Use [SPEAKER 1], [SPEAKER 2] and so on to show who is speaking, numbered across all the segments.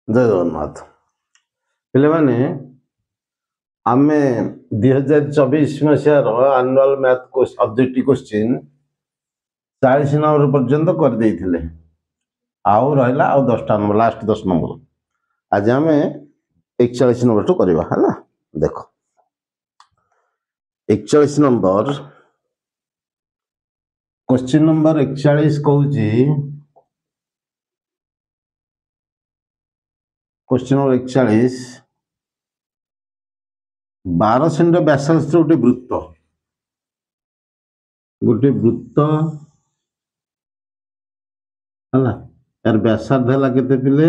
[SPEAKER 1] जय जगन्नाथ पे आम 2024 मसीहार annual math objective question 40 number पर्यंत कर देइथिले आउ रहिला आउ 10टा नंबर लास्ट 10 नंबर आज आम 41 नंबर टू करवा है ना। देख 41 नंबर क्वेश्चन नंबर 41 कहूँ क्वेश्चन नंबर 41 12 सेंट व्यासार्थ गोटे वृत्त है यार व्यासार्ध है केते पिले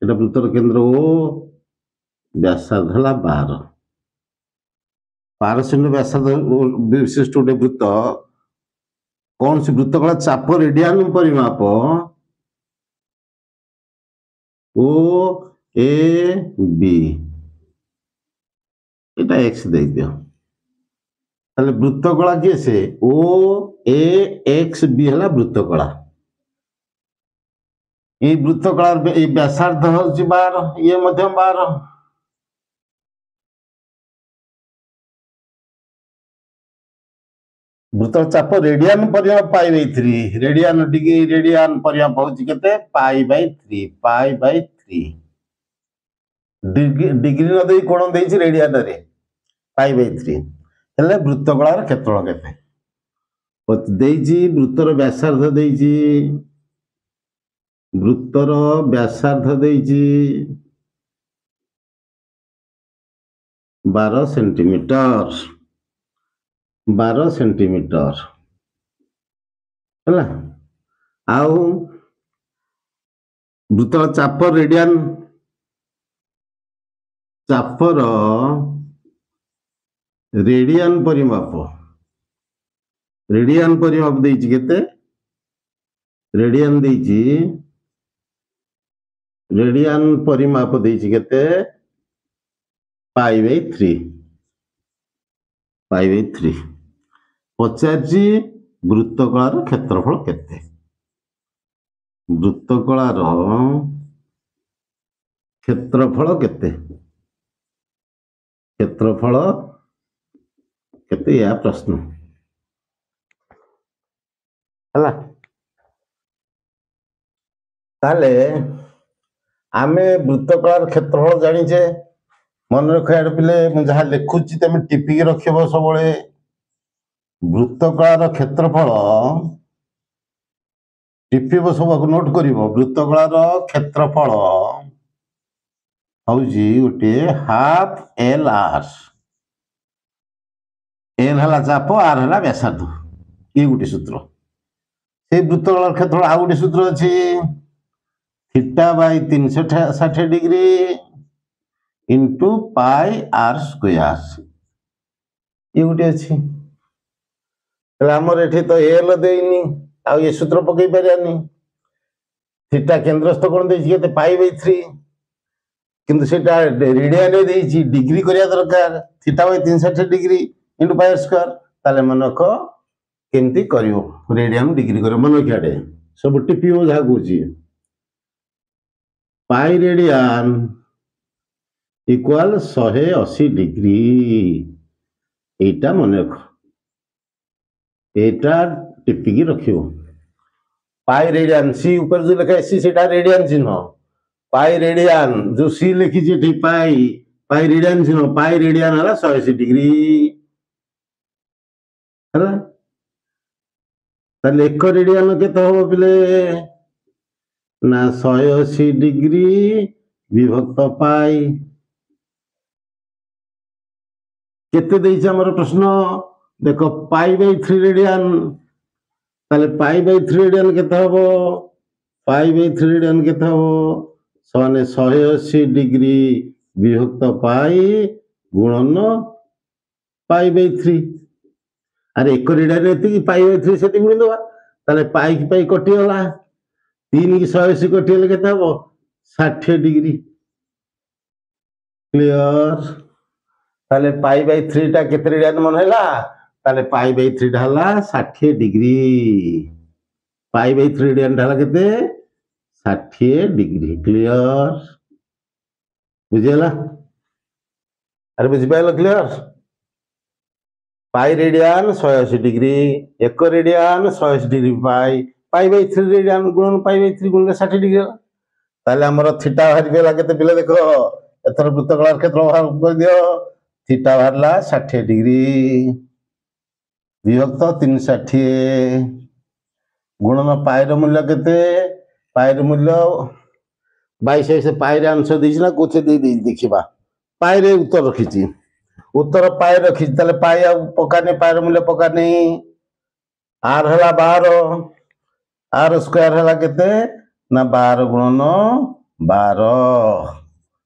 [SPEAKER 1] एटा वृत्तर केंद्र ओ व्यासार्ध है 12 सेंट व्यासार्ध विशिष्ट गोटे वृत्त कौन सी वृत्त कला चाप रेडियन परिमाप ओ ए बी एटा एक्स दे दियो ताले वृत्त कला किए से ओ ए एक्स बी है वृत्त कला ये वृत्त कला व्यासार्ध हूँ 12 ये मध्यम 12 वृत्त चाप रेडियन परिमाप pi by 3 radian degree radian परिमाप होची केते पाई बाई 3 डिग्री न दे कोण देछि रेडियन रे पाई बाई 3 हेले वृत्त कलार क्षेत्रफल केते देछि वृत्तर व्यासार्ध देछि वृत्तर व्यासार्ध देछि 12 सेंटीमीटर 12 सेंटीमीटर है आउ वृत्तर चाप रेडियन चापर रेडियन परिमाप देछि केते रेडियन देछि रेडियन परिमाप देछि केते पाई बाई 3 पचारछि वृत्तकलार क्षेत्रफल केते वृत्तकलार क्षेत्रफल केते या प्रश्न हला ताले आमे वृत्तकलार क्षेत्रफल जानिचे मन रख पिले जहाँ लिखुची तुम टिपिक रखब सब वृत्तकलार क्षेत्रफल टिपिब सब नोट कर वृत्तकलार क्षेत्रफल हूँ गोटे हाफ एल आर एल है चाप आर है व्यासार्ध ये गोटे सूत्र से वृत्तकलार क्षेत्रफल आउ गोटे सूत्र अच्छी theta by 360 degree into pi are square ये गोटे अच्छी आमर ये तो एल देनी आ ये सूत्र पकई पारानी थीटा केन्द्रस्थ कौन देते पाई बाई 3 किंतु सेटा रेडियन डिग्री करिया दरकार theta by 360 degree into pi are square ताले मन रख केमती करियो रेडियन डिग्री कर मन रखियाडे सब टिपिओ जहाँ कहूँ पाई रेडियन इक्वाल 180 डिग्री एटा मन रख एटा टिपिकी रखियो पाई रेडियन सी ऊपर जो लिखा है सी सेटा रेडियन चिन्ह पाई रेडियन जो सी लिखी पाई पाई रेडियन चिन्ह पाई रेडियन है 180 डिग्री है ताले एक रेडियन केते हम पिले ना 180 डिग्री विभक्त पाई केते देइछ हमर प्रश्न देखो पाई बाई 3 रेडियन ताले पाई बाई 3 रेडियन केते हबो पाई बाई 3 रेडियन केते हबो सने 180 डिग्री विभक्त पाई गुणन पाई बाई 3 अरे एक रेडियन एति पाई बाई 3 सेति गुण दवा ताले पाई की पाई कटि गला 3 की 180 कटि गले केते हबो 60 डिग्री क्लियर ताले पाई बाई 3 टा केते रेडियन मन हैला ताले पाई बाई 3 टा हला 60 डिग्री पाई बाई 3 रेडियन टा हला केते 60 डिग्री क्लियर बुझीगला अरे बुझिपाल क्लियर पाई रेडियन 180 डिग्री एक radian 180 degree pi pi by 3 radian गुणन पाई बाई 3 गुणन 60 डिग्री ताले हमर थीटा बाहर गेला केते पिले देखो एथर वृत्तकलार क्षेत्र बाहर कर दियो थीटा बाहरला 60 डिग्री विभक्त 360 गुणन पाई रो मूल्य केते पाई रो मूल्य 22 से पाई रे आंसर देछि ना कोचे दे देखिबा पाई रे उत्तर रखिछि उत्तर पाई रखी ताले पाई पकाने पाई मूल्य पकाने आर हला 12 आर स्क्वायर हला केते ना 12 गुणन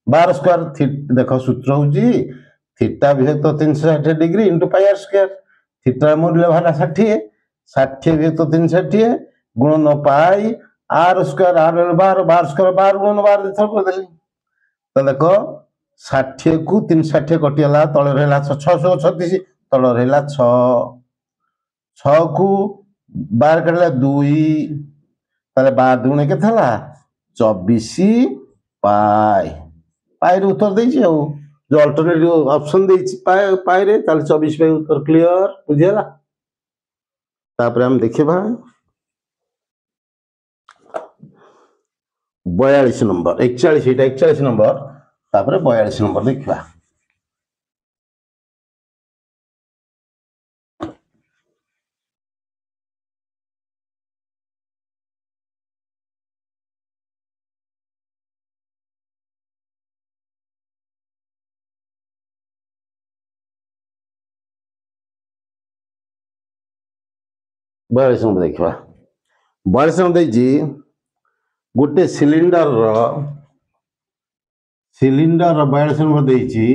[SPEAKER 1] 12 स्क्वायर देखो सूत्र होची थीटा विभक्त 360 degree into pi are square theta मूल्य हला 60 60 विभक्त 360 गुणन pi are square R 12 square 12 गुणन 12 देथर कर देली तो देखो 60 को 360 कटिला तले रहला 636 तले रहला 6 6 को 12 कटला 2 ताले 12 दुणे के थला 24 पाई पाई रे उत्तर देछि जो अल्टरनेटिव ऑप्शन देछि पाई रे ताले 24 पाई उत्तर क्लियर बुझियला तापर हम देखिबा 42 नंबर 41 एटा 41 नंबर तापर 42 नंबर देखिबा बयालीस नंबर देखा बयालीस नंबर देखिए गोटे सिलिंडर 42 नंबर देखिए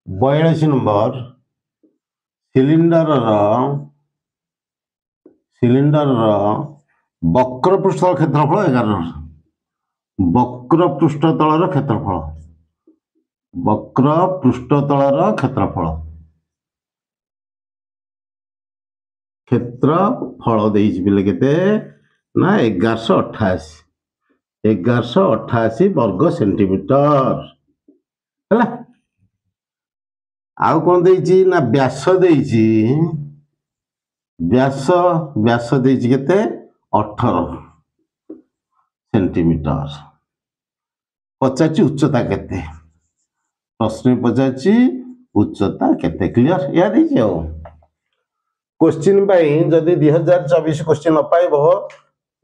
[SPEAKER 1] 42 नंबर सिलिंडर वक्र पृष्ठ क्षेत्रफल 11 वक्र पृष्ठ तलर क्षेत्रफल वक्र पृष्ठ तलर क्षेत्रफल देले केते ना 1188 वर्ग सेंटीमीटर हैला आउ कोन देछि ना व्यास देछि व्यास देछि केते 18 सेंटीमीटर पचाची उच्चता केते प्रश्न पचाची उच्चता केते क्लियर या देछि क्वेश्चन जदि 2024 क्वेश्चन न पाइबो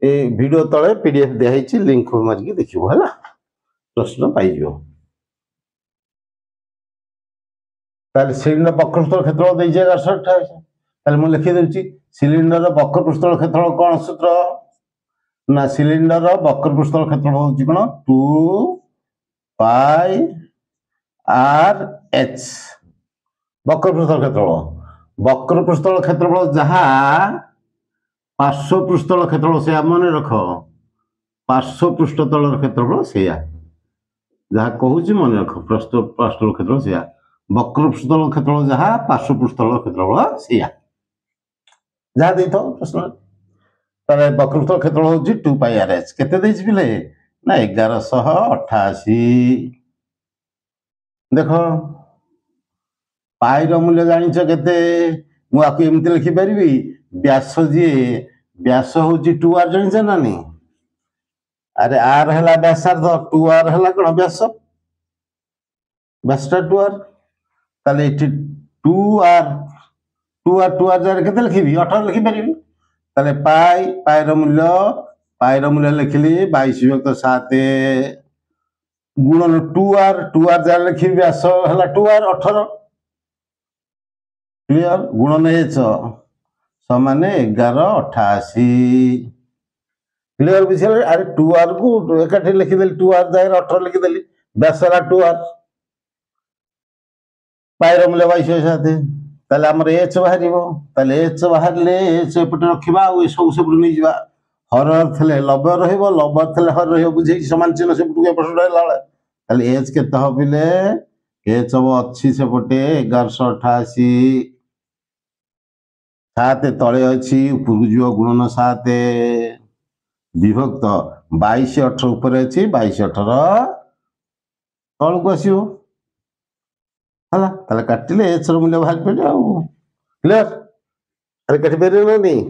[SPEAKER 1] ए वीडियो तले पीडीएफ देखाई लिंक मारिक देखिबो हैला प्रश्न पाइजो ताले सिलिंडर वक्रपृष्ठ क्षेत्रफल देइ जे 1128 ताले मु लिखि देउची सिलिंडर वक्रपृष्ठ क्षेत्रफल कोन सूत्र ना सिलिंडर वक्रपृष्ठ क्षेत्रफल होची कोन 2 पाई आर एच वक्रपृष्ठ क्षेत्रफल जहा पार्श्व पृष्ठतल क्षेत्रफल से मन रख पार्श्व पृष्ठतल क्षेत्रफल से जहा कहूँ मन रख पार्श्व क्षेत्रफल से वक्र पृष्ठतल क्षेत्रफल जहा पार्श्व पृष्ठतल क्षेत्रफल से जहा दे प्रश्न तारे वक्र पृष्ठतल क्षेत्रफल होची 2 पाई आर एच केते देछि पिले ना 1188 देखो पाई मूल्य जानिछ केते मु आकु एमति लिखि परिबी व्यास हूँ 2 आर जानिछ ना नहीं अरे आर हला व्यासार्ध 2 आर हला कोन व्यासटा 2 आर ताले 2 आर जार केते लिखिबी 18 लिखि परिबी ताले पाई रो मूल्य लिखिली 22/7 गुणन 2 आर जार लिखिबी व्यास हला 2 आर 18 क्लियर गुणन एच समान 1188 क्लियर बुझिले अरे 2 आर को एकाठी लिखिदेली 2 आर जाय 18 लिखिदेली व्यासला 2 आर पाइर मूल्य 22/7 ताले हमर एच बाहरिबो ताले एच बाहरले एच एपटे रखिबा आ ए सब सेपटे नै जिबा हर थले लंब रहइबो लंब थले हर रहइबो बुझै समान चिन्ह सेपटे एपटे रहला ताले एच केते हबिले एच अब अछि सेपटे 1188 7 तले अछि ऊपर जीव गुणन 7 विभक्त 22/18 ऊपर अछि 22/18 तलू आसो है ताले काटिले एच मूल्य बाहर पड़े आउ क्लियर अरे काटी पारे ना नहीं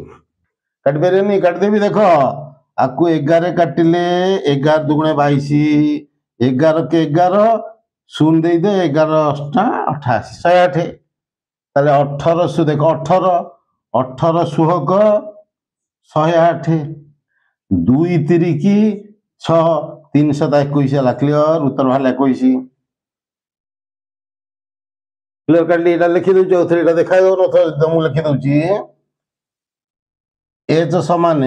[SPEAKER 1] काटी पारे नहीं काटिदेवी देख आपको 11 काटिले 11 दुगुणे 22 11 के 11 शून्य दे दे 11 अष्टा 88 108 ताले 18 देख 18 18 सुहक 108 2 तिरिकी 6 321 है क्लियर उत्तर बाहर 21 क्लियर काटली एटा लिखि दउची औथरे एटा देखा दो न तो मु लिखि दउची एच समान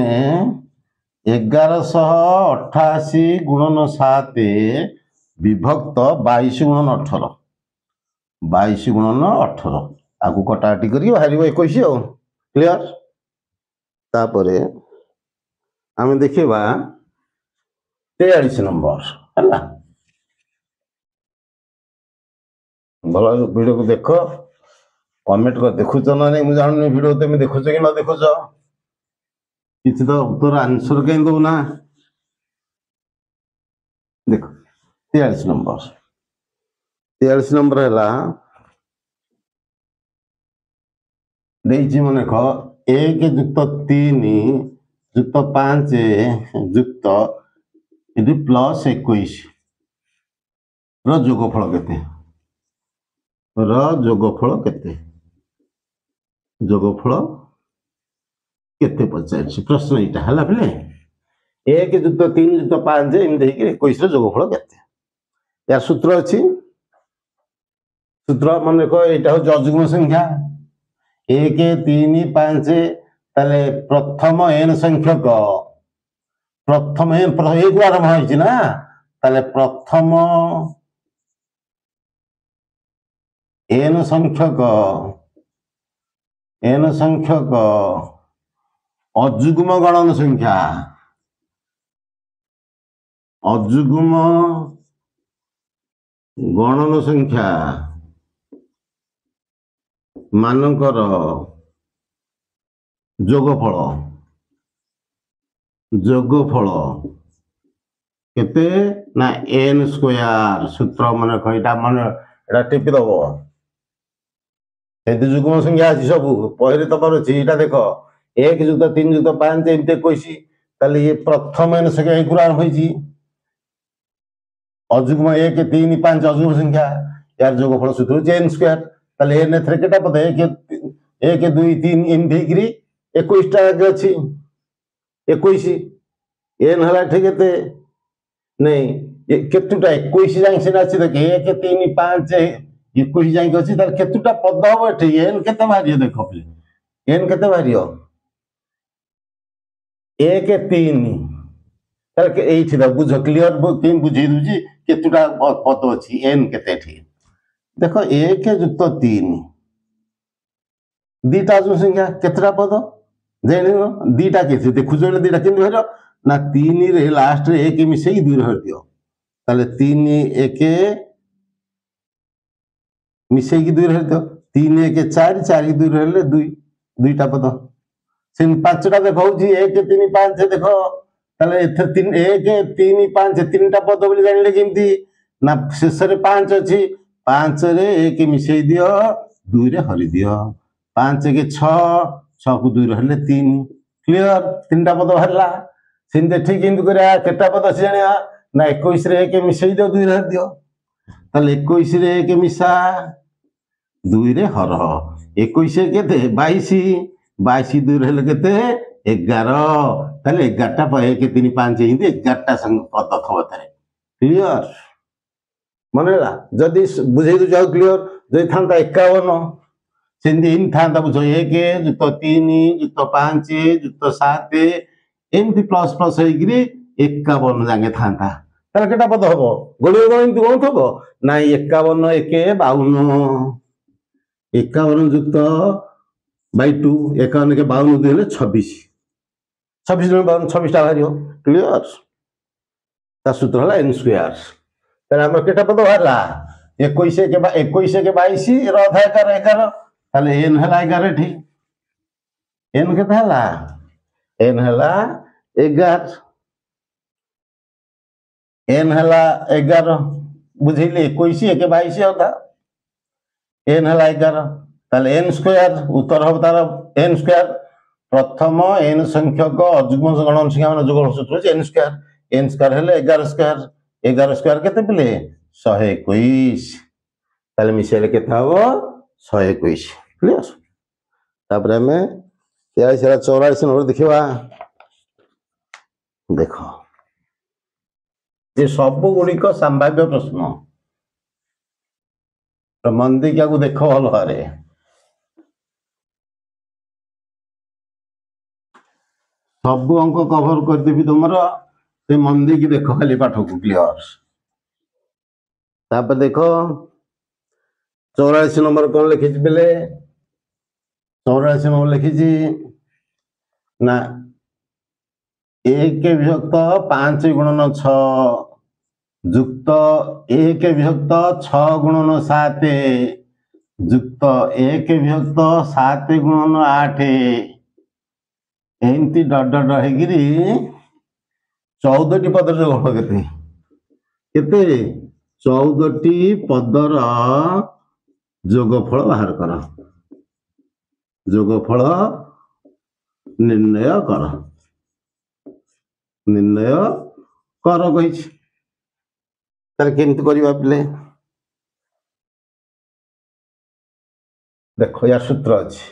[SPEAKER 1] 1188 गुणन 7 विभक्त 22 गुणन 18 22 गुणन 18 आगु कटाकटी करी बाहर 21 आ क्लियर तापरे आमे देखिबा 43 नंबर है भल वीडियो को देख कमेंट कर देखुच ना नहीं मुझे जाननी वीडियो तुम देखुच कि ना देखुच किसी तो उत्तर आंसर कहीं दो ना देख 43 नंबर 43 नंबर है मन देख 1 युक्त 3 युक्त 5 युक्त ये प्लस 21 जोगफल केते जोगफल केते जोगफल केते पचार प्रश्न यहाँ है पे 1 युक्त 3 युक्त 5 एमती 21 जोगफल केते यार सूत्र अच्छी सूत्र मन देख यहाँ हूँ अजुग्म संख्या 1 3 5 ताले प्रथम एन संख्यक प्रथम एक आरंभ हो ताले प्रथम एन संख्यक अजुग्म गणन संख्या अजुग्म गणन संख्या मानकर जोगफल केते ना एन स्क्वायर सूत्र मन कईटा मन एटा टिपि दबो सेति जुग्म संख्या अछि सब पहिले तपर अछि एटा देखो 1 युक्त 3 युक्त 5 एमते 21 ताले ये प्रथम एन संख्या एकुरार होइछि अजुग्म 1 3 5 अजुग्म संख्या यार जोगफल सूत्र एन स्क्वायर ताले एन थरे केटा पदे 1 2 3 एम भेगिरी 21 टा आगे अछि 21 एन हला ठीक केते नहीं केतुटा 21 जांग से अछि देख 1 3 5 21 जांग अछि तार केतुटा पद हो एठी एन केते भारियो देखो प्लीज एन केते भारियो 1 3 तार के एठी द बुझ क्लियर तीन बुझी दुजी केतुटा पद अछि एन केते एठी देखो 1 युक्त 3 दीटा जो संख्या केतरा पद जेनो दीटा केते देखु जो दीटा किन भरो ना 3 रे लास्ट रे 1 मिसई 2 रे दियो ताले 3 1 मिसई की 2 रे दियो 3 1 4 4 2 रे 2 दुईटा पद सिन पांचटा देखो जी 1 3 5 देखो ताले एथे 3 1 3 5 तीनटा पद बोली जानले केमती ना शेष रे 5 अछि 5 रे 1 मिसई दियो 2 रे हरि दियो 5 के 6 6 को 2 रे हले 3 क्लियर तीनटा पद हरला सिन ठीक इंदु करिया केटा पद अछि जानिया ना 21 रे 1 मिसई दियो 2 रे हरि दियो ताले 21 रे 1 मिसा 2 रे हर 21 केते 22 22 2 रे हले केते 11 ताले 11 टा 1 3 5 हिंदी 11 टा संग पद थबतरे क्लियर मनला जदी बुझै दु जाऊ क्लियर जै थांता 51 सेंदी इन थांता बुझो 1 युक्त 3 युक्त 5 युक्त 7 एमती प्लस प्लस होइगिरी 51 जांगे थांता ताले केटा पद हबो गोली एमती कोन थबो ना 51 1 52 51 युक्त बाय 2 51 के 52 देले 26 26 में 26 टा भारियो क्लियर ता सूत्र हला n स्क्वायर ताले हमर केटा पद हला 21 के 22 र अधा 11 ताले n हला 11 ठीक n केता हला n हला 11 n हला 11 बुझेली 21 एक 22 अधा एन है 11 ताले एन स्क्वायर उत्तर हम तार एन स्क्वायर प्रथम एन संख्यक अजुग्म गणन संख्या मान जुगल सूत्र एन स्क्वायर हेले 11 स्क्वायर केते पिले 121 ताले मिसेले केते हबो 121 क्लियर तापर हमें 43 44 नंबर देखिबा देखो ये सब गुड़िक संभाव्य प्रश्न तो मंदिका को देखो भल भारे सब अंक कवर करदेवी तुम से मंदी की देखो खाली पाठ को क्लियर तापर देखो 84 नंबर कौन लिखी बेले 84 नंबर लिखी ना 1 विभक्त 5 गुणन 6 जुक्त 1 विभक्त 6 गुणन 7 जुक्त 1 विभक्त 7 गुणन 8 एमती डट डट होगी 14 पदर जो घट केते 14 पदर जोगफल बाहर कर जोगफल निर्णय कर कही केमती करवा पिले देखो यार सूत्र अच्छी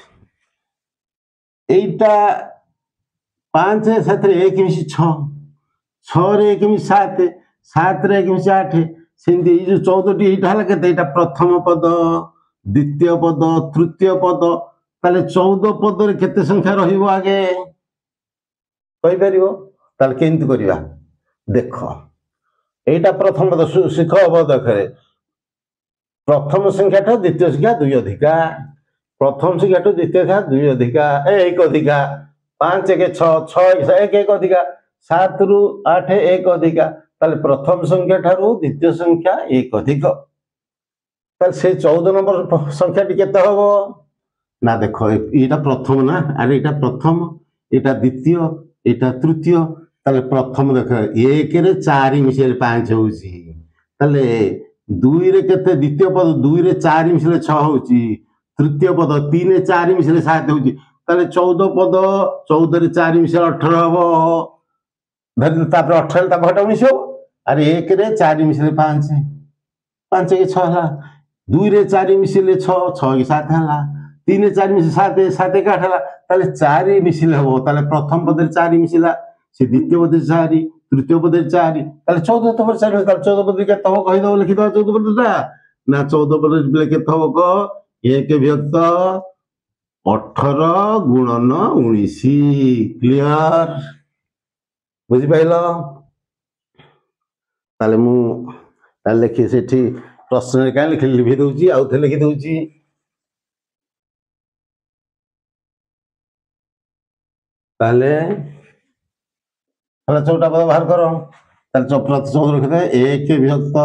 [SPEAKER 1] एटा 5 7 1 मिसी 6 6 1 मिसी 7 7 1 मिसी 8 सेमती जो 14 एटा हला केते एटा प्रथम पद द्वितीय पद तृतीय पद ताले 14 पद रे केते संख्या रहिबो आगे कहि परिबो ताले केमती करबा देखो एटा प्रथम पद शिख अब देखरे प्रथम संख्या ठो द्वितीय संख्या 2 अधिका प्रथम संख्या ठो द्वितीय संख्या 2 अधिका 1 अधिका 5 1 6 6 1 1 अधिका 7 रु 8 1 अधिका ताले प्रथम संख्या ठारू द्वितीय संख्या 1 अधिक ताले से 14 नंबर संख्या टी केते हबो ना देखो एटा प्रथम ना अरे एटा प्रथम एटा द्वितीय एटा तृतीय ताले प्रथम देख 1 रे 4 मिसेले 5 होउची ताले 2 रे केते द्वितीय पद 2 रे 4 मिसेले 6 होउची तृतीय पद 3 रे 4 मिसेले 7 होउची ताले 14 पद 14 रे 4 मिसेले 18 हबो धरि तापर 18 ता घटा 19 हो अरे 1 रे 4 मिसेले 5 5 के 6 हला 2 रे 4 मिसेले 6 6 के 7 हला 3 रे 4 मिसेले 7 7 के 8 हला ताले 4 मिसेले हबो ताले प्रथम पद रे 4 मिसेला से द्वितीय पद 4 तृतीय पद 4 ताले 14 पद 4 ताले 14 पद के तब कहि दो लिखि दो 14 पद ना 14 पद के तब को 1 विभक्त 18 गुणन 19 क्लियर बुझी पाइलो ताले मु ताले लिखि सेठी प्रश्न का लिखि लिखि दउची आउ थे लिखि दउची ताले हला 14 पद बाहर करो ताले 14 लिखि 1 विभक्त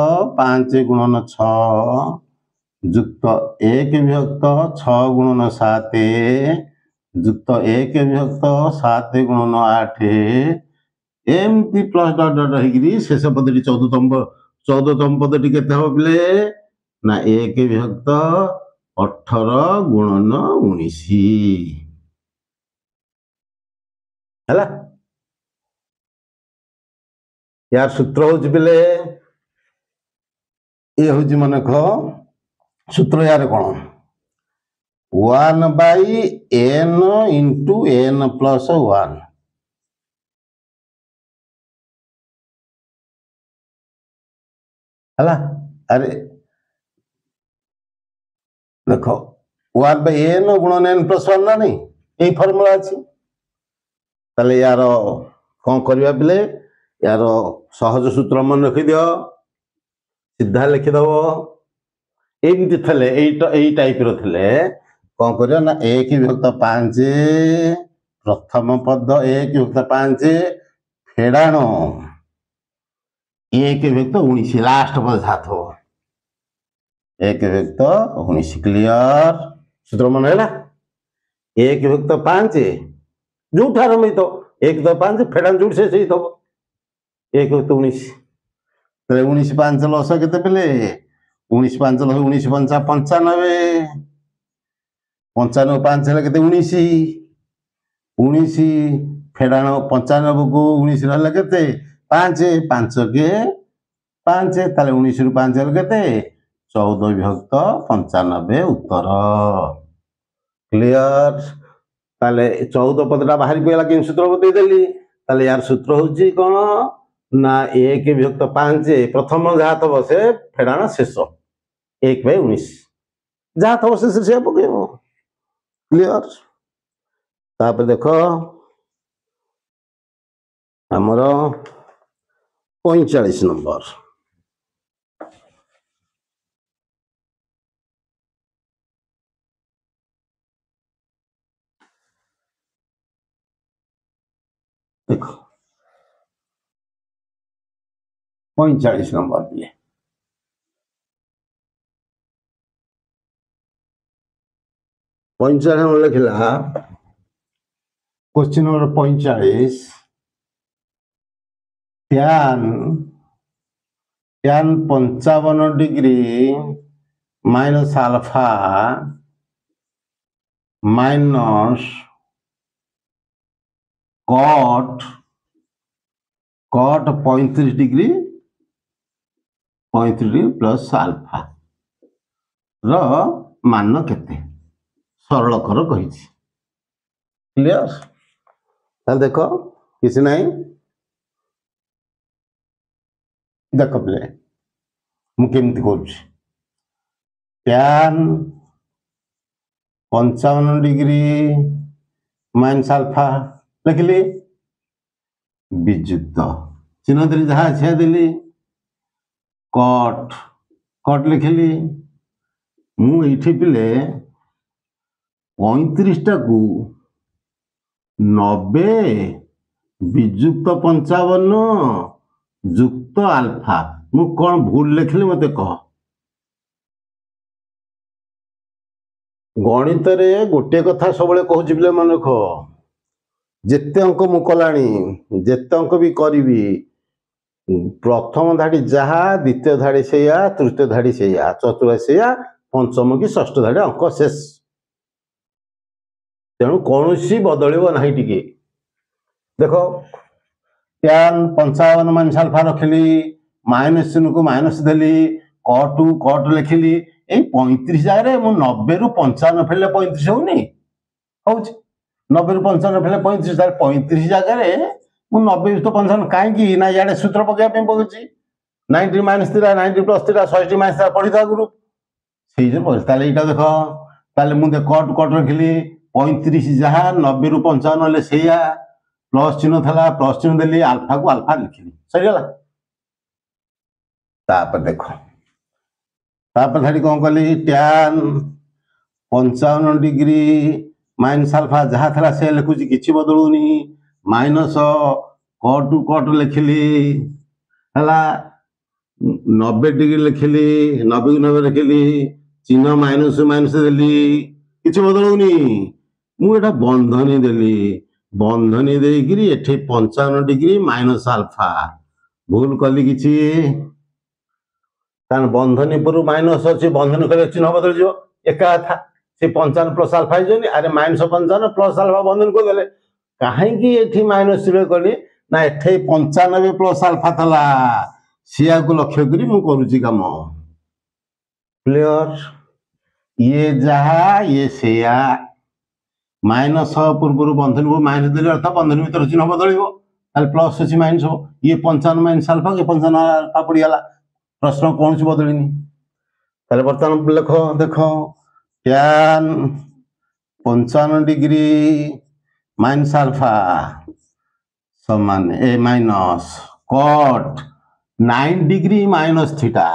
[SPEAKER 1] 5 गुणन 6 जुक्त 1 विभक्त 6 गुणन 7 जुक्त 1 विभक्त 7 गुणन 8 एमती प्लस डट डट होगी शेष पदटी 14तम पदटी केते हो पिले ना 1 विभक्त 18 गुणन 19 हैला यार सूत्र हो पिले ये हूँ मन कह सूत्र यार कौन 1/n इंटू n प्लस 1 हला अरे देखो 1/n गुणन n प्लस 1 ना नहीं यही फॉर्मूला अच्छी ताले यार कौन करवा पिले यार सहज सूत्र मन रखी दियो सीधा लिखिदब एमती थे यही टाइप रे कौन कर ना 1 विभक्त 5 प्रथम पद 1 विभक्त 5 फेड़ाण 1 विभक्त 19 लास्ट पद सात हो 1 विभक्त 19 क्लियर सूत्र मन है 1 विभक्त 5 जो आरम्भ तो 1 तो 5 फेड़ाण जो से 1 विभक्त 19 তাহলে 19 5 লস কেতে পেলে 19 5 লস 19 5 95 95 5 ହେଲେ କେତେ 19 19 ଫେଡାଣ 95 କୁ 19 ହେଲେ କେତେ 5 5 के 5 ତାହେଲେ 19 ରୁ 5 ହେଲେ କେତେ 14 ବିଭକ୍ତ 95 ଉତ୍ତର କ୍ଲିୟର ତାହେଲେ 14 ପଦଟା ବାହାରି ପଇଲା କେମିତି ସୂତ୍ର ବତେଇଦେଲି ତାହେଲେ यार सूत्र होची कोन ना 1 विभक्त 5 प्रथम जहा तब से फेडाण शेष 1/19 जहा तब से पकेबो क्लियर तापर देखो हमर 45 नंबर देखो 45 नंबर दिए 45 नंबर लिखला question number 45 tan 55 degree minus alpha minus cot 35 degree plus alpha र मान केते सरल कर कही क्लियर ताल देखो किसी नहीं देख पे मुझे कर tan 55 डिग्री माइनस अल्फा लिखली विजुक्त चिन्ह देली जहाँ छे देली कट कट लिखली मुझे पिले 35 को 90 विजुक्त 55 जुक्त अल्फा मु कौन भूल लिखली मत कह गणित रे गोटे कथा सब कहूँ बोले मन रख जेते अंक मु कलानी जेते अंक भी करी प्रथम धाड़ी जहा द्वितीय धाड़ी से तृतीय धाड़ी से चतुर्थ से पंचम की षष्ठ धाड़ी अंक शेष तेणु कौन सी बदल टी देख tan 55 माइनस अल्फा रखिली माइनस चिन्ह को माइनस देली कट लिखिली 35 जगह मु 90 रु 55 फेले 35 होनी हूँ 90 रु 55 फेले 35 35 जगह मु 90 तो 55 कहीं ना इे सूत्र पकड़ा पकड़ी 90 माइनस 3 90 प्लस 3 60 माइनस 3 पढ़ी था गुरु से यहाँ देख ताले मुझे कट रखिली 35 जहाँ 90 रु 55 से प्लस चिन्ह था प्लस चिन्ह देली अल्फा को अल्फा लिखिली सहीगला तापर देखो तापर धाड़ी कौन कली tan 55 डिग्री माइनस अल्फा जहाँ था से लिखुची किसी बदलूनी माइनस कट लिखिली है 90 डिग्री लिखिली 90 को 90 लिखिली चिन्ह माइनस माइनस देली किसी बदलूनी मुझे बंधनी देली बंधनी देकरी एठी 55 डिग्री माइनस अल्फा भूल कली किसी कारण बंधनी पर माइनस अच्छी बंधनी कले चिन्ह बदल जो एका था से 55 प्लस अल्फा अरे माइनस 55 प्लस अल्फा बंधन कर दे कहीं एठी माइनस कली ना एठे 95 प्लस अल्फा था सिया को लक्ष्य करी मु करूची काम क्लियर ये जहा ये सेया माइनस पूर्व बंधन को माइनस देली अर्थात बंधन भर चिन्ह बदल प्लस अच्छी माइनस हो ये 55 माइनस अल्फा ये 55 अल्फा पड़गला प्रश्न कौन सी बदलनी ताले बर्तमान लिख देख tan 55 डिग्री माइनस अल्फा समान ए minus cot 9 degree minus theta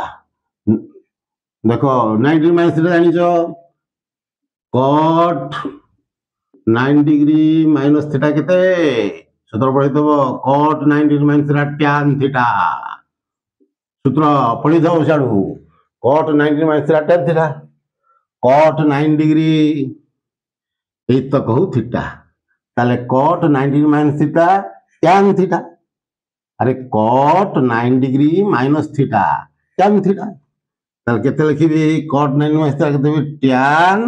[SPEAKER 1] देखो 9 डिग्री माइनस थीटा जान कट 9 डिग्री माइनस थीटा केते सूत्र पढ़ी दब cot 9 degree minus theta tan theta सूत्र पढ़ी दब सियाड़ू cot 9 degree minus theta tan theta cot 9 degree ये तो कहू थीटा ताले cot 9 degree minus theta tan theta अरे cot 9 degree minus theta tan theta ताले केते लिखिबी cot 9 माइनस थीटा केते tan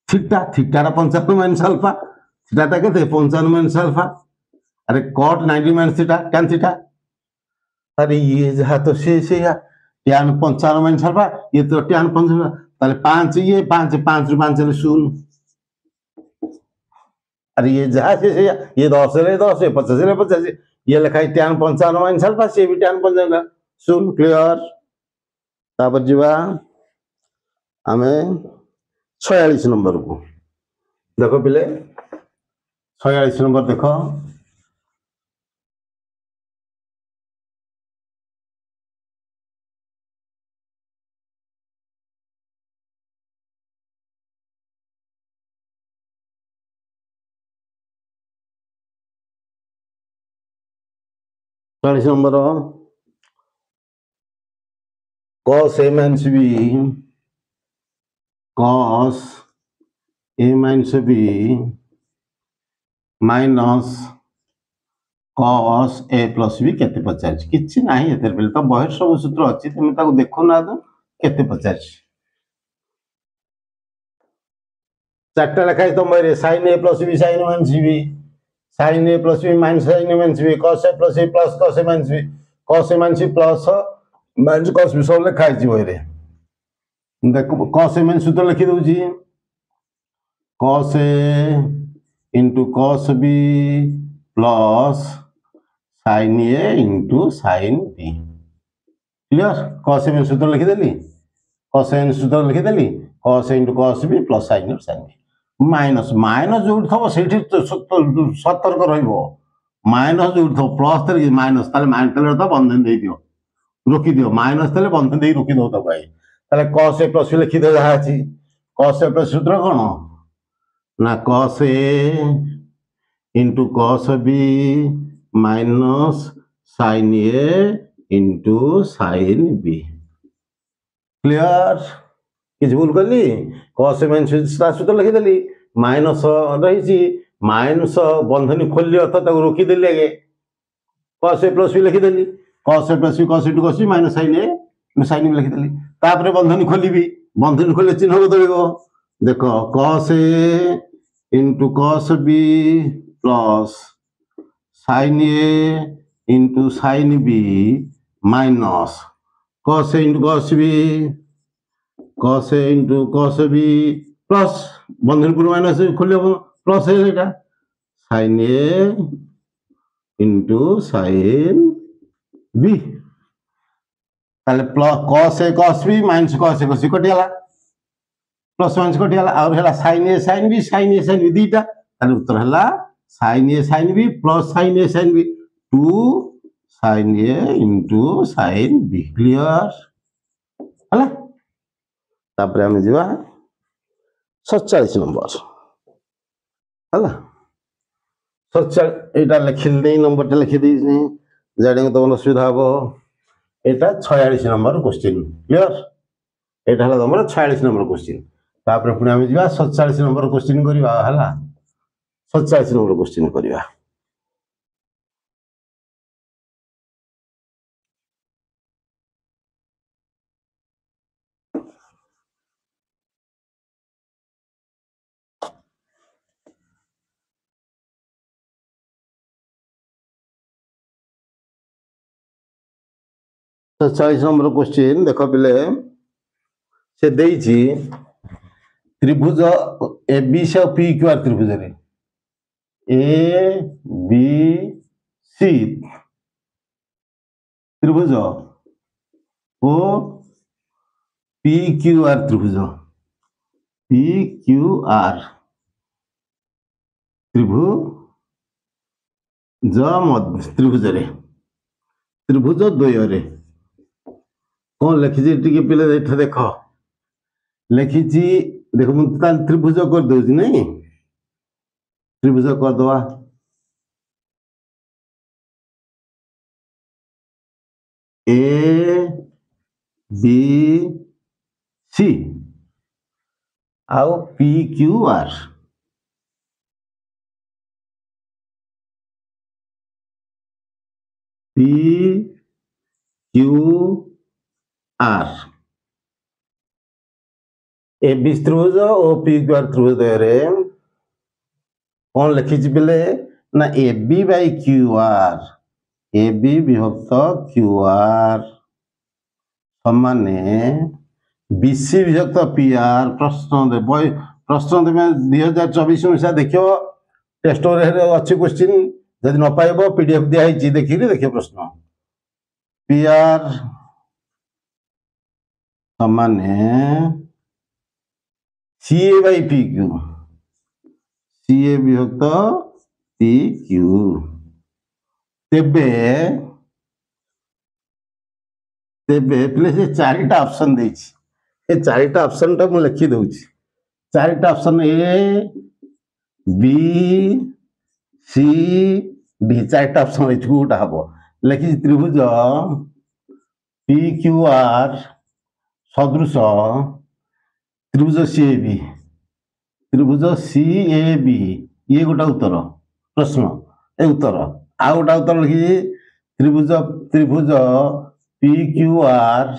[SPEAKER 1] थीटा थीटाटा 55 माइनस अल्फा थीटाटा केते 55 माइनस अल्फा अरे cot 90 minus theta tan theta अरे ये जहाँ तो से या tan 55 माइनस अल्फा ये तो tan 55 ताले 5 ये 5 5 ରୁ 5 ହେଲେ 0 अरे ये जहाँ से ये 10 रे 10 50 रे 50 ये लिखा है tan 55 माइनस अल्फा से भी tan 55 0 क्लियर तापर जीवा आमे 46 नंबर को देखो पिले 46 नंबर देखो चालीस number cos a minus b cos a minus b minus cos a plus b केते पचार किछि नाही एतर बेले तो बहिर सब सूत्र अछि तुम ताको देखो ना तो केते पचार चारटा लिखा है तो मेरे sin a plus b sin minus b sin a plus b minus sin a minus b cos a plus b plus cos a minus b cos a minus b plus minus cos b सब लिखा है बहिरे देखो cos a minus सूत्र लिखि दउजी cos a into cos b plus sin a into sin b clear cos a minus सूत्र लिखिदेली cos a minus सूत्र लिखिदेली cos a into cos b plus sin a sin b minus minus जो थबो सेठी सतर्क रहइबो minus जो थबो plus तले minus ताले minus तले तो बंधन दे दियो रोकी दियो माइनस तले बंधन दे रोकी दो तो भाई ताले cos a plus लिखि दे जहा अछि cos a plus सूत्र कोन ना cos a into cos b minus sin a into sin b clear किछ भूल करली cos a minus सूत्र लिखि देली माइनस रही छी माइनस बंधनी खोलली अर्थ ताको रोकी देली आगे cos a plus b लिखि देली cos a plus b cos a into cos b minus sin a sin b लिखि देली तापर बंधनी खोलिबी बंधनी खोले चिन्ह बदलिबो देखो cos a into cos b plus sin a into sin b minus cos a into cos b cos a into cos b plus बंधन पूर्व minus खोले plus है एटा sin a into sin b ताले plus cos a cos b minus cos a cos b कटियाला plus minus कटियाला और हला sin a sin b दीटा ताले उत्तर हला sin a sin b plus sin a sin b 2 sin a into sin b clear हला तापर हम जीवा 47 नंबर हला 47 एटा लिखिल नै नंबर टा लिखि दै नै जाडे तो असुविधा हो एटा 46 नंबर क्वेश्चन क्लियर एटा हला हमर 46 नंबर क्वेश्चन तापर पुनी हम जीवा 47 नंबर क्वेश्चन करिवा हला 47 नंबर क्वेश्चन करिवा तो 40 नंबर क्वेश्चन देखो पिले से देइछि त्रिभुज ए बी से पी क्यू आर त्रिभुज रे ए बी सी त्रिभुज ओ पी क्यू आर त्रिभुज पी क्यू आर त्रिभुज रे त्रिभुज द्वय रे कौन लिखी टी पिले देख लिखी देख मुझे त्रिभुज कर दौर नहीं त्रिभुज करदवा ए बी सी आउ P Q R P Q R A B त्रिभुज और पी क्यू आर त्रिभुज कौन लिखी बोले ना A B by Q R A B विभक्त क्यू आर समाने बीसी विभक्त पी आर प्रश्न प्रश्न देवे 2024 मसीहा देख टेस्ट अच्छी क्वेश्चन जदि न पाइब पीडीएफ दिखाई देखिए देखिए प्रश्न पी आर समाने सी ए बाई पी क्यू सी ए विभक्त पी क्यू तेबे तेबे प्लीज ये चारिटा ऑप्शन देछि ये चारिटा ऑप्शन टा मु लिखि दउछि चारिटा option A B C D चारिटा ऑप्शन एठू गोटा हबो लिखि त्रिभुज पी क्यू आर सदृश त्रिभुज सी ए बी त्रिभुज सी ए बी ये गोटा उत्तर प्रश्न ए उत्तर आ गोटा उत्तर लिखि त्रिभुज त्रिभुज पी क्यू आर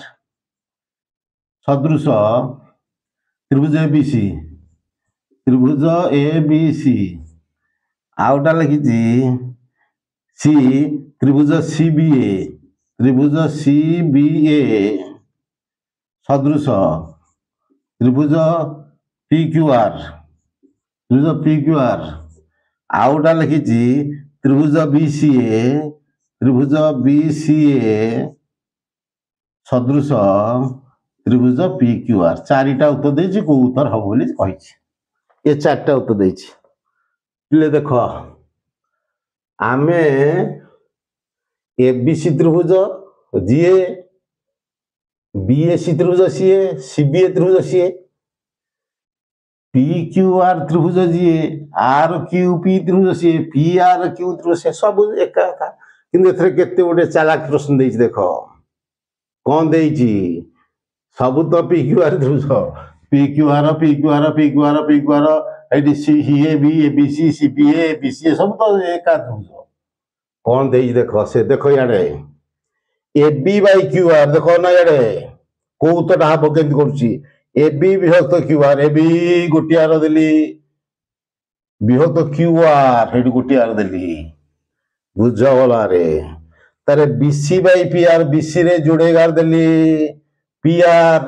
[SPEAKER 1] सदृश त्रिभुज ए बी सी त्रिभुज ए बी सी आउटा लिखी सी त्रिभुज सी बी ए त्रिभुज सी बी ए सदृश त्रिभुज पी क्यू आर त्रिभुज पी क्यू आर आउटा लिखी त्रिभुज बी सी ए त्रिभुज बी सी ए सदृश त्रिभुज पी क्यू आर चारिटा उत्तर देछि को उत्तर हम बोली कहिछि ये चारटा उत्तर देछि ले देखो आमे ए बी सी त्रिभुज जीए बी ए सी त्रिभुज सीए सी बी ए त्रिभुज सीए पी क्यू आर त्रिभुज जीए आर क्यू पी त्रिभुज सीए पी आर क्यू त्रिभुज सीए सब एक कथा किंतु एथरे केते गोटे चालाक प्रश्न देछि देखो कौन देछि सब तो पी क्यू आर त्रिभुज P Q R P Q R P Q R P Q R एडी C A B C C B A B C सब तो एक त्रिभुज कौन देछि देखो से देखो याडे A B by Q R देखो ना याडे को उत्तर हा केमति करूची ए बी विभक्त क्यू आर ए बी गोटी आर देली विभक्त क्यू आर हेडी गोटी आर देली बुझ गला रे तारे BC by P R BC रे जोड़े गार देली पी आर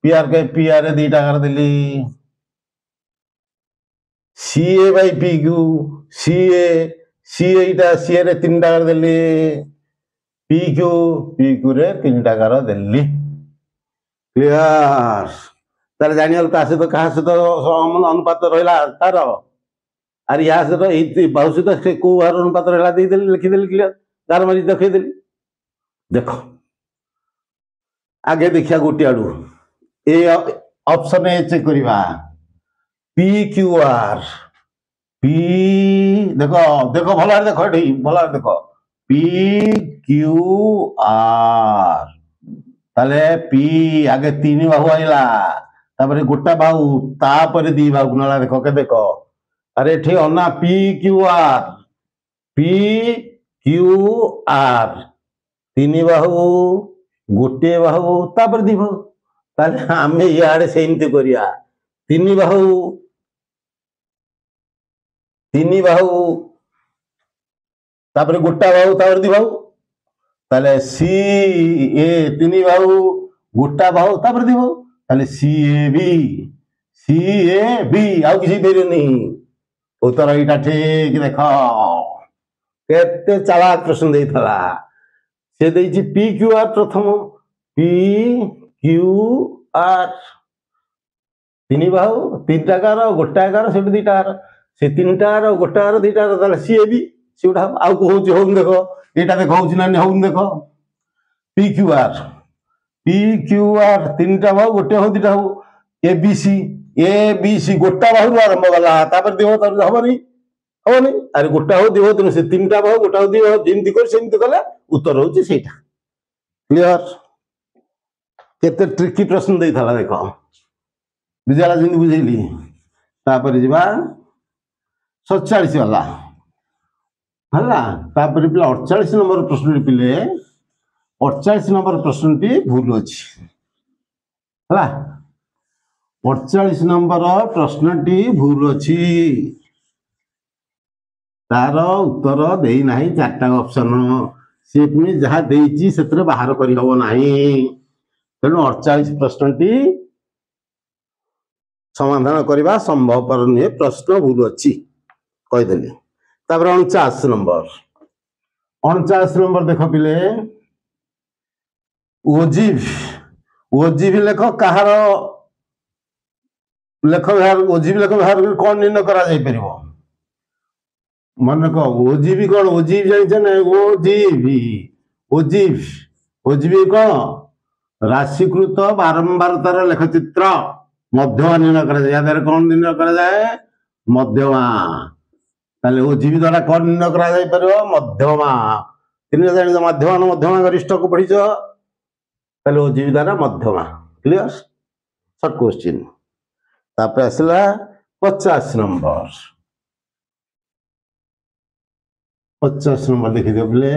[SPEAKER 1] के पी आर रे दीटा गार देली सी ए बाई पी क्यू सी ए इटा सी ए रे तीनटा गार देली पी क्यू रे तीनटा गार देली क्लियर तारे जानियल ता से तो कहा से तो अनुपात रहला तार आर या से तो ए बहु से तो को अनुपात रहला दे देली लिखि देली क्लियर तार मारी देखै देली देखो आगे देखिया गोटी आडू ए ऑप्शन ए चेक करिवा पी क्यू आर पी देखो देखो भला देखो एठी भला देखो पी क्यू आर ताले पी आगे तीन बाहु आइला तापरे गोटा बाहु तापरे दी बाहु नला देखो के देखो अरे एठी अना पी क्यू आर तीन बाहु गोटे बाहु तापर दी बाहु ताले आमे याडे सेमती करिया तीन बाहु तापर गोटा बाहु तापर दी बाहु ताले सी ए तीन बाहु गोटा बाहु तापर दी बाहु ताले सी ए बी आउ किसी बेरनी उत्तर एटा ठीक देखो केते चालाक प्रश्न देइथला से देइछि पी क्यू आर प्रथम पी क्यू आर तीन बाहु तीनटा कार गोटाकार से दीटार से तीनटार गोटाकार दीटार ताले सी ए बी से उठा आउ को होउछि होम देखो एटा देखो होउछि ना होम देखो पी क्यू आर तीनटा बाहु गोटे हो दीटा हो ए बी सी गोटा बाहु आरंभ गला तापर देहो तापर हबनी अरे गोटा हो दिहो तुम से तीनटा बाहु गोटा हो दिहो जेमति कर सेमति कला उत्तर होउछि सेटा क्लियर केते ट्रिकी प्रश्न देइथला देखो बुझाला जिंदगी बुझेली तापर जिबा 47 वाला है। तापर पिले 48 नंबर प्रश्न पिले 48 नंबर प्रश्नटी भूल अच्छी है। 48 नंबर प्रश्नटी भूल अच्छी तार उत्तर देना चार्टा ऑप्शन सी पुणी जहाँ से बाहर करना तेणु 48 प्रश्नटी समाधान करने संभवपर नुहे प्रश्न भूल अच्छी कहीदेली। 49 नंबर 49 नंबर देख पिले ओजीव लेख कहार लेख ओजीव लेख बाहर कौन निर्णय कर मन कह ओजीवी कौन ओजीव जान ना ओजीवी कौन राशिकृत बारंबारतार लेखचित्र मध्यमा निर्णय कर कौन निर्णय कर मध्यमा ओजीवी द्वारा कौन निर्णय कर मध्यमा तीन जान मध्यमा मध्यमा गरिष्ठ को पढ़ी ओजीवी द्वारा मध्यमा क्लियर सर्ट क्वेश्चन। तापर आसला 50 नंबर 50 नंबर देखी दियो बोले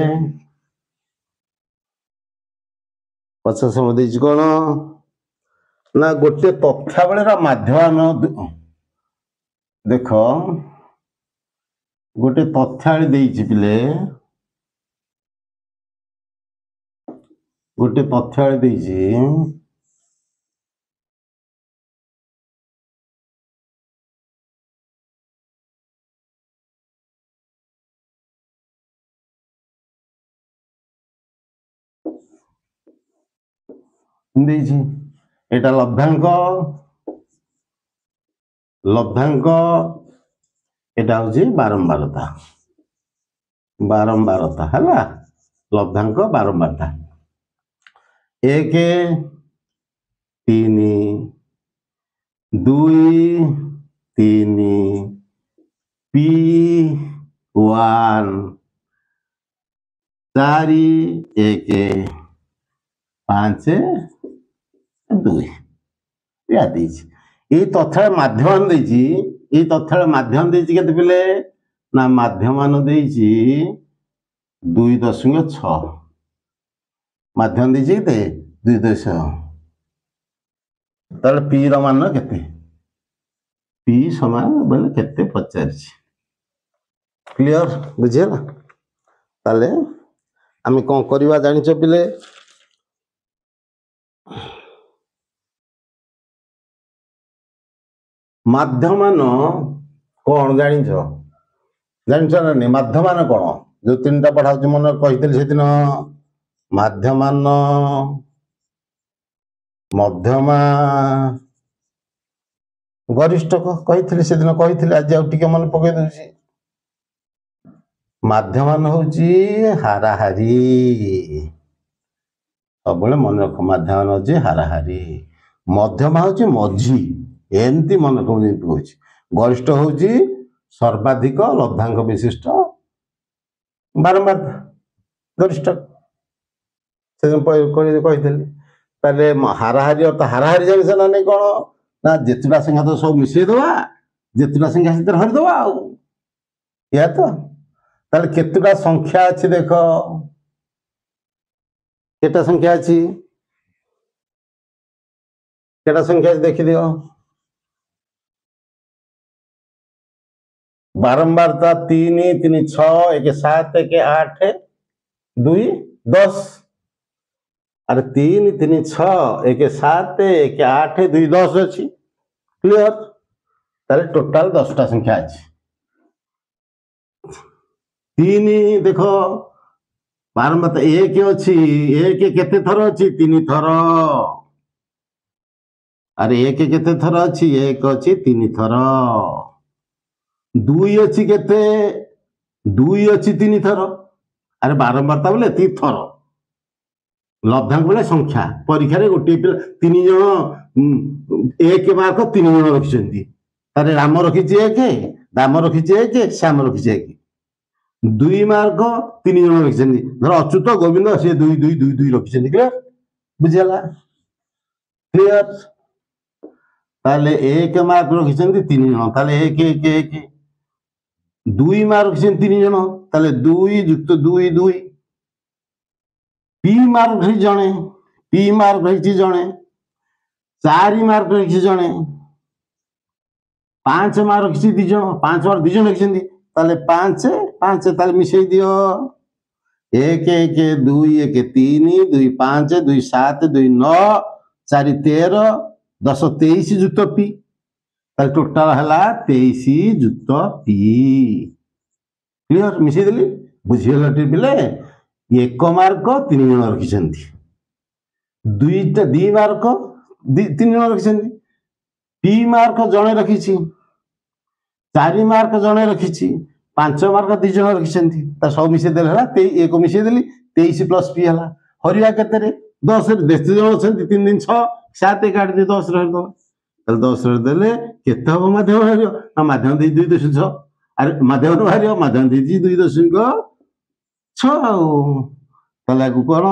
[SPEAKER 1] 50 नंबर देछि कोन ना गोटे तथ्यावलीर माध्यम देख गोटे तथ्यावली देछि पिले गोटे तथ्यावली देछि एटा लब्धांक लब्धांक एटा हूँ बारंबारता बारंबारता है लब्धांक बारंबारता 1 3 2 3 P1 4 1 5 2 ये तथ्य माध्यम ये तथ्य माध्यम के पिले ना माध्यम 2.6 माध्यम के 2.6 पी मान के पी समान बोले केते पचार क्लियर बुझेगा ताले आम कौन करवा जानिच पिले माध्यमान कौन जानिच जानिच ना नहीं माध्यमान कौन जो 3टा पढ़ा मन कही से दिन माध्यमान मध्यमा गरिष्ठ कही से दिन कही आज आउे मन पकई दूसरी माध्यमान हूँ हाराहारी सब मन रख माध्यमान हूँ हाराहारी मध्यमा हूँ मझी एमती मन रख कहूँ गरिष्ठ हूँ सर्वाधिक लब्धांक विशिष्ट बारंबार गरिष्ठ से कही हाराहारी अर्थ हाराहारी जान ना नहीं कौन ना जितुटा संख्या तो सब मिसेदवा जितुटा संख्या से हरिदवा या तो ताले केतुटा संख्या अच्छी देख केटा संख्या अच्छी केटा संख्या देखी दियो बारंबारता 3 3 6 1 7 1 8 2 10 अरे 3 3 6 1 7 1 8 2 10 अच्छी क्लियर ताले टोटाल 10टा संख्या अच्छी 3 देख बारंबारता 1 अच्छी 1 केते थर अच्छी 3 थर अरे 1 केते थर अच्छी 1 अच्छी 3 थर 2 अच्छी केते 2 अच्छी 3 थर अरे बारंबारता बोले 3 थर लब्धांक बोले संख्या परीक्षा रे गोटे 3 जन 1 मार्क 3 जन रखिछंती तारे राम रखी 1 दाम रखी 1 श्याम रखी 1 2 मार्क 3 जन रखिछंती धर अच्युत गोविंद से 2 2 2 2 रखिछंती क्लियर बुझिला क्लियर ताले 1 मार्क रखिछंती 3 जन ताले 1 1 1 2 मार्क रखिछन 3 जण ताले 2 जुक्त 2 2 पी मार्क रखि जणे पी मार्क रखि जणे 4 मार्क रखि जणे 5 मार्क रखि 2 जण 5 मार्क 2 जण रखिछन ताले 5 5 ताले मिसै दियो 1 1 2 1 3 2 5 2 7 2 9 4 13 10 23 जुक्त पी ताले टोटल हला 23 जुक्त पी क्लियर मिसै देली बुझियला टे पिले 1 मार्क 3 जण रखिछन्ती 2 मार्क 3 जण रखिछन्ती पी मार्क जणे रखिछि 4 मार्क जणे रखिछि 5 मार्क 2 जण रखिछन्ती ता सब मिसै देले हला 1 मिसै देली 23 प्लस पी हला हरिया केते रे 10 रे 10 जण छन्ती 3 दिन 6 7 काट दे 10 रे दो ताले 10 रे देले केते हो माध्यम हरियो ना माध्यम दे 2.6 अरे माध्यम हरियो माध्यम दे 2.6 ताले को कोन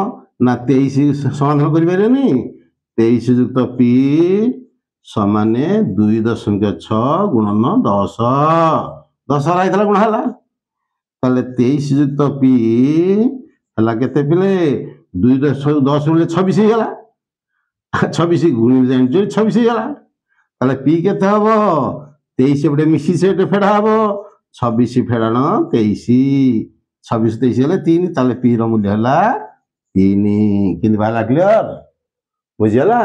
[SPEAKER 1] ना 23 समाधान करि पारेनी 23 जुक्त पी समाने 2.6 गुणन 10 10 राइथला गुण हला ताले 23 जुक्त पी हला केते पिले 2.10 गुणले 26 हेला 26 गुणिले जानि 26 हेला ताले पी केते हबो 23 एबडे मिसी सेट फेडा हबो 26 फेडाण 23 26 23 हेले 3 ताले पी रो मूल्य हला 3 किंति भाला क्लियर बुझियला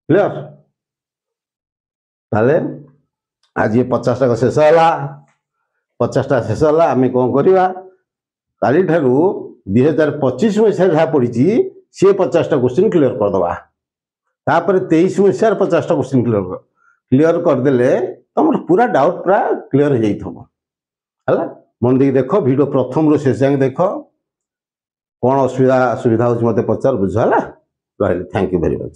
[SPEAKER 1] क्लियर ताले आज ये 50 टा शेष हला 50 टा शेष हला आमे कोन करिवा काली ठारू 2025 में से जहा पड़ी सी 50 टा क्वेश्चन क्लियर कर दबा तापर 23 में से 50 टा क्वेश्चन क्लियर कर देले तमर पूरा डाउट पूरा क्लियर हो जाइथबो हला मन दे देखो वीडियो प्रथम रो शेष जांग देखो कोन असुविधा हो मते पचार बुझ हला रहले थैंक यू वेरी मच।